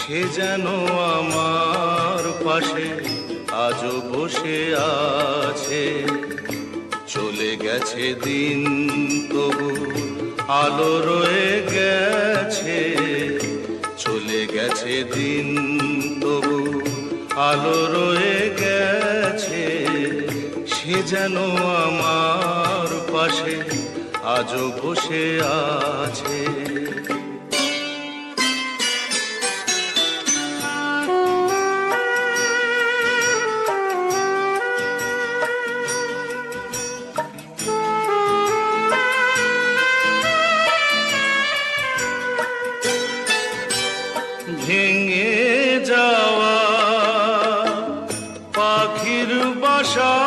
সে যেন আমার পাশে আজও বসে আছে। চলে গেছে দিন তবু আলো রয়ে গেছে, চলে গেছে দিন তবু আলো রয়ে গেছে। সে যেন আমার পাশে আজও বসে আছে। ভেঙে যাওয়া পাখির বাসা